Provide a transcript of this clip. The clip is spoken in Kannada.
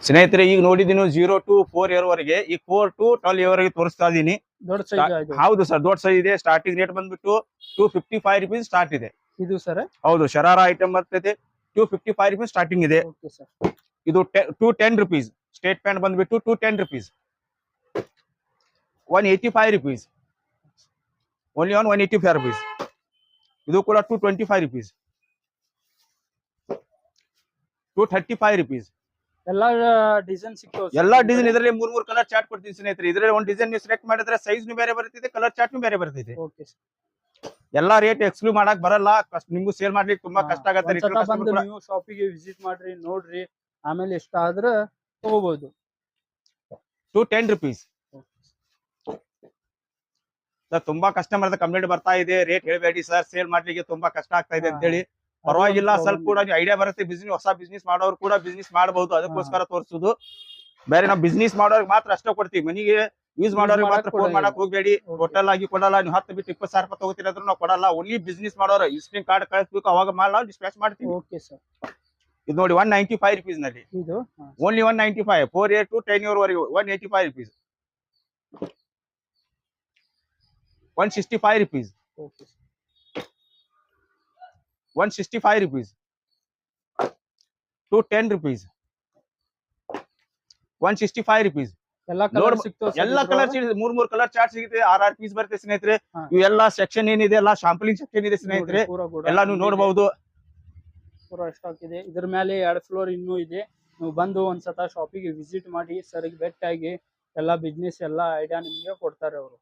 ಸ್ನೇಹಿತರೆ ಈಗ ನೋಡಿದೀನಿ 0 to 4 ಇಯರ್ ವರೆಗೆ, ಈಗ 4 to 12 ಇಯರ್ ವರೆಗೆ ತೋರಿಸ್ತಾ ಇದೀನಿ. ದೊಡ್ಡ ಸೈಜ್ ಹೌದು ಸರ್, ದೊಡ್ಡ ಸೈಜ್ ಇದೆ. ಸ್ಟಾರ್ಟಿಂಗ್ ರೇಟ್ ಬಂದ್ಬಿಟ್ಟು 255 rupees ಸ್ಟಾರ್ಟ್ ಇದೆ. ಇದು ಸರ್ ಹೌದು, ಶರಾರ ಐಟಮ್ ಬರ್ತೈತೆ. 255 rupees ಸ್ಟಾರ್ಟಿಂಗ್ ಇದೆ. Okay sir. ಇದು 210 rupees. ಸ್ಟೇಟ್ ಪ್ಯಾಂಟ್ ಬಂದ್ಬಿಟ್ಟು 210 rupees. 185 rupees. Only on 185 rupees. ಇದು ಕೂಡ 225 rupees. 235 rupees. ಎಲ್ಲಾ ಡಿಸೈನ್ ಸಿಗ್ತಾವ. ಎಲ್ಲಾ ಡಿಸೈನ್ ಇದರಲ್ಲಿ 3 ಕಲರ್ ಚಾರ್ಟ್ ಕೊಡ್ತೀನಿ ಸ್ನೇಹಿತರೆ. ಇದರಲ್ಲಿ ಒಂದು ಡಿಸೈನ್ ನೀವು ಸೆಲೆಕ್ಟ್ ಮಾಡಿದ್ರೆ ಸೈಜ್ ಬೇರೆ ಬರ್ತಿದೆ, ಕಲರ್ ಚಾರ್ಟ್ ಬೇರೆ ಬರ್ತಿದೆ. Okay sir. ಎಲ್ಲಾ ರೇಟ್ ಎಕ್ಸ್ಕ್ಲೂಡ್ ಮಾಡಕ್ ಬರಲ್ಲ. ನಿಮ್ಗೂ ಸೇಲ್ ಮಾಡ್ಲಿಕ್ಕೆ ತುಂಬಾ ಕಷ್ಟ ಆಗತ್ತೆ. ನೀವು ಶಾಪಿಗೆ ವಿಸಿಟ್ ಮಾಡ್ರಿ, ನೋಡ್ರಿ, ಆಮೇಲೆ ಇಷ್ಟ ಆದ್ರೆ ತಗೋಬಹುದು. 210 rupees. ತುಂಬಾ ಕಸ್ಟಮರ್ ಕಂಪ್ಲೇಂಟ್ ಬರ್ತಾ ಇದೆ, ರೇಟ್ ಹೇಳ್ಬೇಡಿ ಸರ್, ಸೇಲ್ ಮಾಡ್ಲಿಕ್ಕೆ ತುಂಬಾ ಕಷ್ಟ ಆಗ್ತಾ ಇದೆ ಅಂತ ಹೇಳಿ. ಪರವಾಗಿಲ್ಲ, ಸ್ವಲ್ಪ ಕೂಡ ಐಡಿಯಾ ಬರುತ್ತೆ. ಹೊಸ ಬಿಸ್ನೆಸ್ ಮಾಡೋರು ಕೂಡ ಬಿಸ್ನೆಸ್ ಮಾಡಬಹುದು, ಅದಕ್ಕೋಸ್ಕರ ತೋರಿಸುದು. ಬೇರೆ ನಾವು ಬಿಸ್ನೆಸ್ ಮಾಡೋರಿಗೆ ಮಾತ್ರ ಅಷ್ಟೇ ಕೊಡ್ತೀವಿ, ಮನಿಗೆ ಯೂಸ್ ಮಾಡೋರಿಗೆ ಮಾತ್ರ ಫೋನ್ ಮಾಡಕ್ ಹೋಗ್ಬೇಡಿ. ಟೋಟಲ್ ಆಗಿ ಕೊಡಲ್ಲ. ನೀವು 10 ಬಿಟ್ಟು 20,000 ರೂಪಾಯಿ ತಗೋತೀರ ಅಂದ್ರೆ ನಾವು ಕೊಡಲ್ಲ. ಓನ್ಲಿ ಬಿಸ್ನೆಸ್ ಮಾಡೋರು ವಿಸಿಟಿಂಗ್ ಕಾರ್ಡ್ ಕಳಿಸ್ಬೇಕು, ಅವಾಗ ಮಾಡಿ ಡಿಸ್ಪ್ಯಾಚ್ ಮಾಡ್ತೀವಿ. Okay sir. ಇದು ನೋಡಿ 195 rupees ನಲ್ಲಿ, ಇದು ಓನ್ಲಿ 195. 4 year to 10 year ವರೆಗೂ 185 rupees. 165 rupees. Okay sir. 165 rupees. 210 rupees. 165 rupees. ಎಲ್ಲಾ ಕಲರ್ ಸಿಗ್ತಾವ. ಎಲ್ಲಾ ಕಲರ್ ಸಿಗುತ್ತೆ, 3 ಕಲರ್ ಚಾರ್ಟ್ ಸಿಗುತ್ತೆ. 6 ಪೀಸ್ ಬರುತ್ತೆ ಸ್ನೇಹಿತರೆ. ಇವೆಲ್ಲ ಸೆಕ್ಷನ್ ಏನಿದೆ ಎಲ್ಲ ಶಾಂಪಲಿಂಗ್ ಸೆಕ್ಷನ್ ಇದೆ ಸ್ನೇಹಿತರೆ. ಎಲ್ಲ ನೀವು ನೋಡಬಹುದು. ಪೂರಾ ಸ್ಟಾಕ್ ಇದೆ. ಇದ್ರ ಮೇಲೆ 2 ಫ್ಲೋರ್ ಇನ್ನೂ ಇದೆ. ನೀವು ಬಂದು ಒಂದ್ಸತ ಶಾಪಿಗೆ ವಿಸಿಟ್ ಮಾಡಿ, ಸರ್ ಭೇಟಿಯಾಗಿ ಎಲ್ಲ ಬಿಸ್ನೆಸ್ ಎಲ್ಲ ಐಡಿಯಾ ನಿಮ್ಗೆ ಕೊಡ್ತಾರೆ ಅವರು.